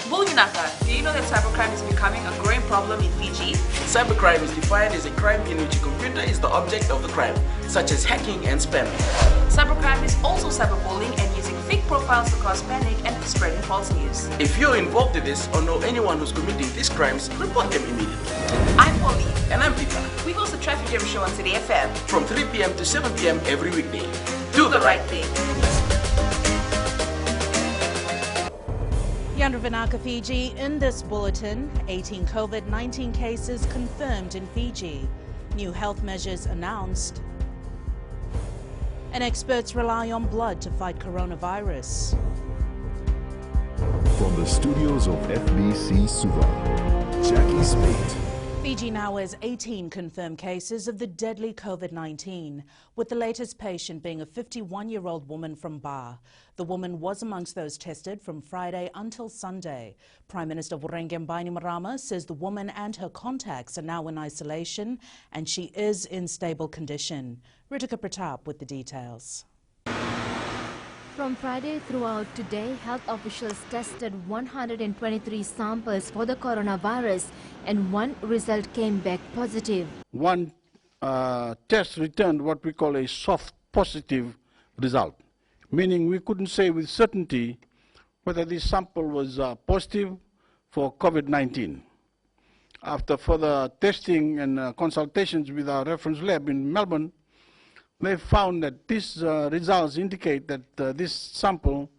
Bulunaka, do you know that cybercrime is becoming a growing problem in Fiji? Cybercrime is defined as a crime in which a computer is the object of the crime, such as hacking and spamming. Cybercrime is also cyberbullying and using fake profiles to cause panic and spreading false news. If you're involved in this or know anyone who's committing these crimes, report them immediately. I'm Polly. And I'm Peter. We host the Traffic Jam Show on City FM. From 3 p.m. to 7 p.m. every weekday. Do the right thing. Leweniki Fiji. In this bulletin, 18 COVID-19 cases confirmed in Fiji. New health measures announced. And experts rely on blood to fight coronavirus. From the studios of FBC Suva, Jackie Smith. Fiji now has 18 confirmed cases of the deadly COVID-19, with the latest patient being a 51-year-old woman from Ba. The woman was amongst those tested from Friday until Sunday. Prime Minister Vurenge Bainimarama says the woman and her contacts are now in isolation and she is in stable condition. Ritika Pratap with the details. From Friday throughout today, health officials tested 123 samples for the coronavirus and one result came back positive. One test returned what we call a soft positive result, meaning we couldn't say with certainty whether this sample was positive for COVID-19. After further testing and consultations with our reference lab in Melbourne, they found that these results indicate that this sample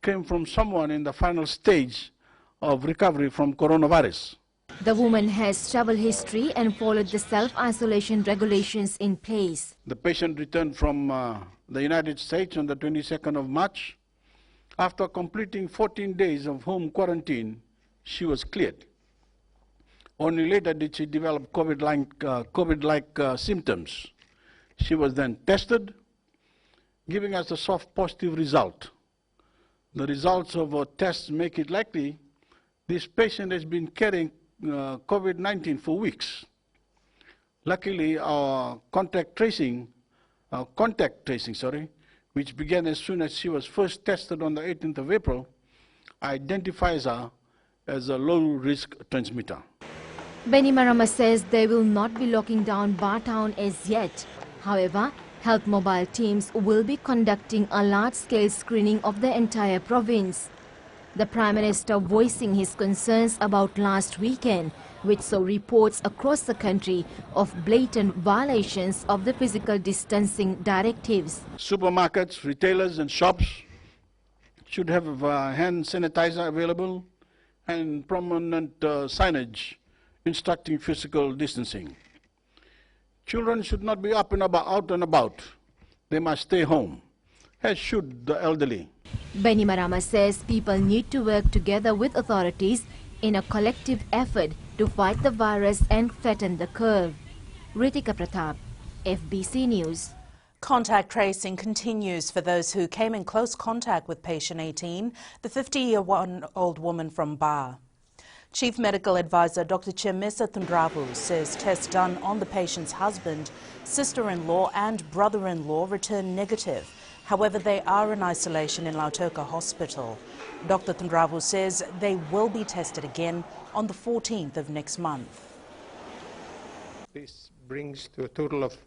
came from someone in the final stage of recovery from coronavirus. The woman has travel history and followed the self-isolation regulations in place. The patient returned from the United States on the 22nd of March. After completing 14 days of home quarantine, she was cleared. Only later did she develop COVID-like symptoms. She was then tested, giving us a soft positive result. The results of our tests make it likely this patient has been carrying COVID-19 for weeks. Luckily, our contact tracing, which began as soon as she was first tested on the 18th of April, identifies her as a low-risk transmitter. Bainimarama says they will not be locking down Ba Town as yet. However, health mobile teams will be conducting a large-scale screening of the entire province. The Prime Minister voicing his concerns about last weekend, which saw reports across the country of blatant violations of the physical distancing directives. Supermarkets, retailers and shops should have hand sanitizer available and prominent signage instructing physical distancing. Children should not be out and about. They must stay home, as should the elderly. Bainimarama says people need to work together with authorities in a collective effort to fight the virus and flatten the curve. Ritika Pratap, FBC News. Contact tracing continues for those who came in close contact with patient 18, the 50-year-old woman from Ba. Chief Medical Advisor Dr. Chemisa Thundravu says tests done on the patient's husband, sister-in-law and brother-in-law returned negative. However, they are in isolation in Lautoka Hospital. Dr. Thundravu says they will be tested again on the 14th of next month. This brings to a total of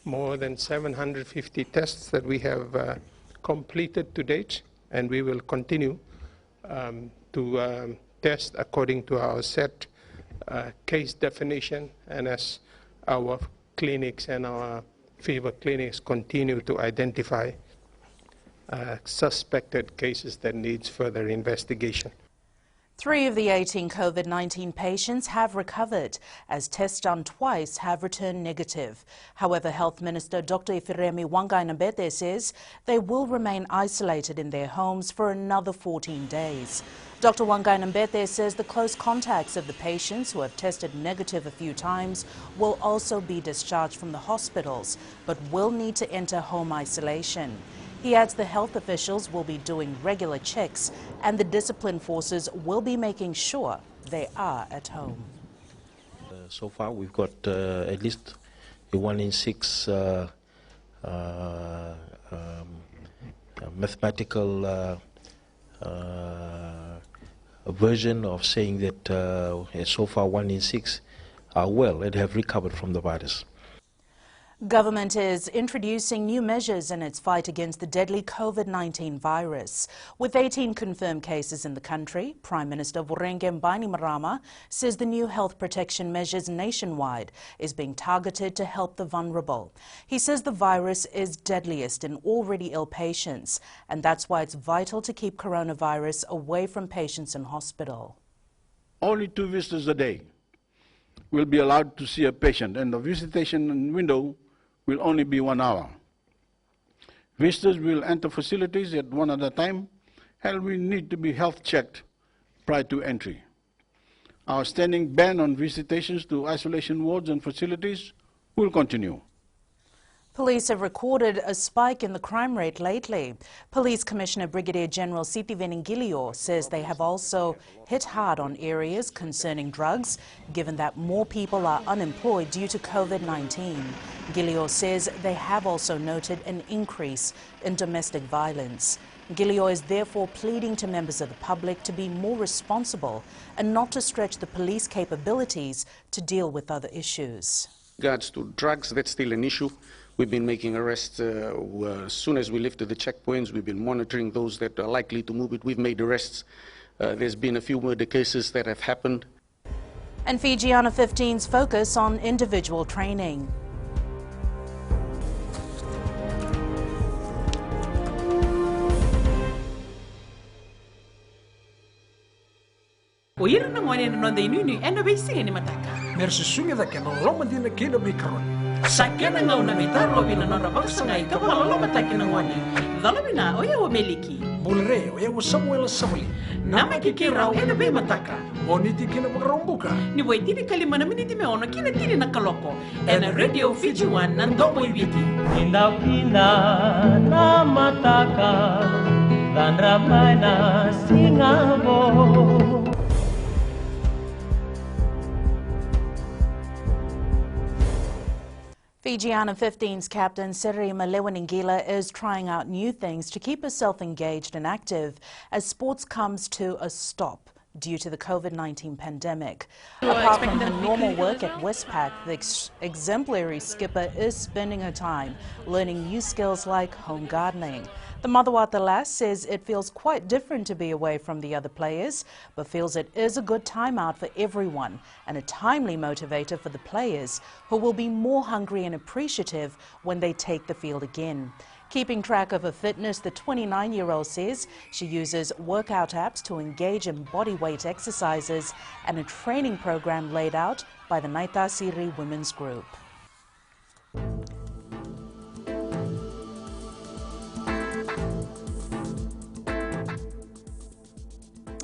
more than 750 tests that we have completed to date, and we will continue to test according to our set case definition, and as our clinics and our fever clinics continue to identify suspected cases that needs further investigation. 3 of the 18 COVID-19 patients have recovered, as tests done twice have returned negative. However, Health Minister Dr. Ifiremi Wangainambete says they will remain isolated in their homes for another 14 days. Dr. Wangainambete says the close contacts of the patients who have tested negative a few times will also be discharged from the hospitals, but will need to enter home isolation. He adds the health officials will be doing regular checks and the discipline forces will be making sure they are at home. So far we've got at least a 1 in 6 mathematical version of saying that so far 1 in 6 are well and have recovered from the virus. Government is introducing new measures in its fight against the deadly COVID-19 virus. With 18 confirmed cases in the country, Prime Minister Vurenge Bainimarama says the new health protection measures nationwide is being targeted to help the vulnerable. He says the virus is deadliest in already ill patients, and that's why it's vital to keep coronavirus away from patients in hospital. Only 2 visitors a day will be allowed to see a patient, and the visitation window will only be 1 hour. Visitors will enter facilities at one at a time and will need to be health checked prior to entry. Our standing ban on visitations to isolation wards and facilities will continue. Police have recorded a spike in the crime rate lately. Police Commissioner Brigadier General SITIVENI says they have also hit hard on areas concerning drugs, given that more people are unemployed due to COVID-19. Gilio says they have also noted an increase in domestic violence. Gilio is therefore pleading to members of the public to be more responsible and not to stretch the police capabilities to deal with other issues. Regards to drugs, that's still an issue. We've been making arrests as soon as we lifted the checkpoints. We've been monitoring those that are likely to move it. We've made arrests. There's been a few murder cases that have happened. And FIJIANA 15's focus on individual training. Oira na ngone no de nunu ena be singa ni mataka. Mersi sunga da ken loma dina kina be karon. Sakena ngau na mitar lo bina no rabang sangai ka wala lo mataki na ngone. Dalo bina oya wo meliki. Bulre oya wo Samuel Samuli. Nama ki rau ena be mataka. Oni ti kina magrombuka. Ni wai tiri kalima na miniti me ono kina tiri na kaloko. Ena radio FIJIANA nandomo ibiti. Indah pindah na mataka dan ramai na singabo. FIJIANA 15's captain LEWENIQILA is trying out new things to keep herself engaged and active as sports comes to a stop due to the COVID-19 pandemic. Apart from her normal work at Westpac, the exemplary skipper is spending her time learning new skills like home gardening. The Motherwata lass says it feels quite different to be away from the other players, but feels it is a good time out for everyone and a timely motivator for the players who will be more hungry and appreciative when they take the field again. Keeping track of her fitness, the 29-year-old says she uses workout apps to engage in body weight exercises and a training program laid out by the Naitasiri Women's Group.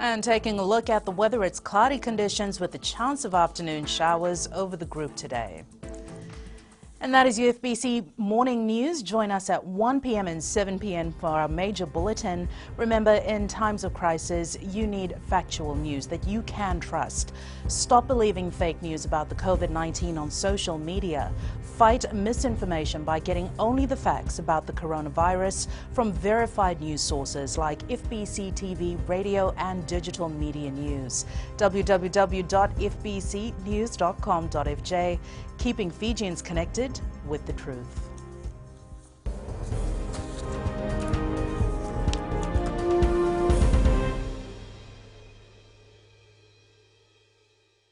And taking a look at the weather, it's cloudy conditions with a chance of afternoon showers over the group today. And that is UFBC Morning News. Join us at 1 p.m. and 7 p.m. for our major bulletin. Remember, in times of crisis, you need factual news that you can trust. Stop believing fake news about the COVID-19 on social media. Fight misinformation by getting only the facts about the coronavirus from verified news sources like FBC TV, radio and digital media news. www.fbcnews.com.fj, keeping Fijians connected with the truth.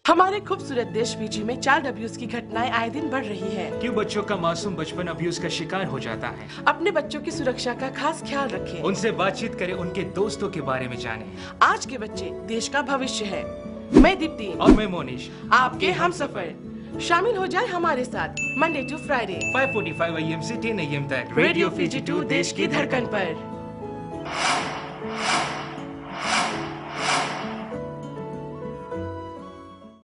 हमारे खूबसूरत देश Fiji में child abuse की घटनाएं आए दिन बढ़ रही हैं। क्यों बच्चों का मासूम बचपन अब्यूज का शिकार हो जाता है? अपने बच्चों की सुरक्षा का खास ख्याल रखें। उनसे बातचीत करें, उनके दोस्तों के बारे में जानें। आज के बच्चे देश का भविष्य है। मैं दीप्ति और मैं मोनिश, आपके हमसफर। शामिल हो जाए हमारे साथ मंडे टू फ्राइडे 5:45 AM से 10 AM तक रेडियो FIJI 2 देश की धड़कन पर।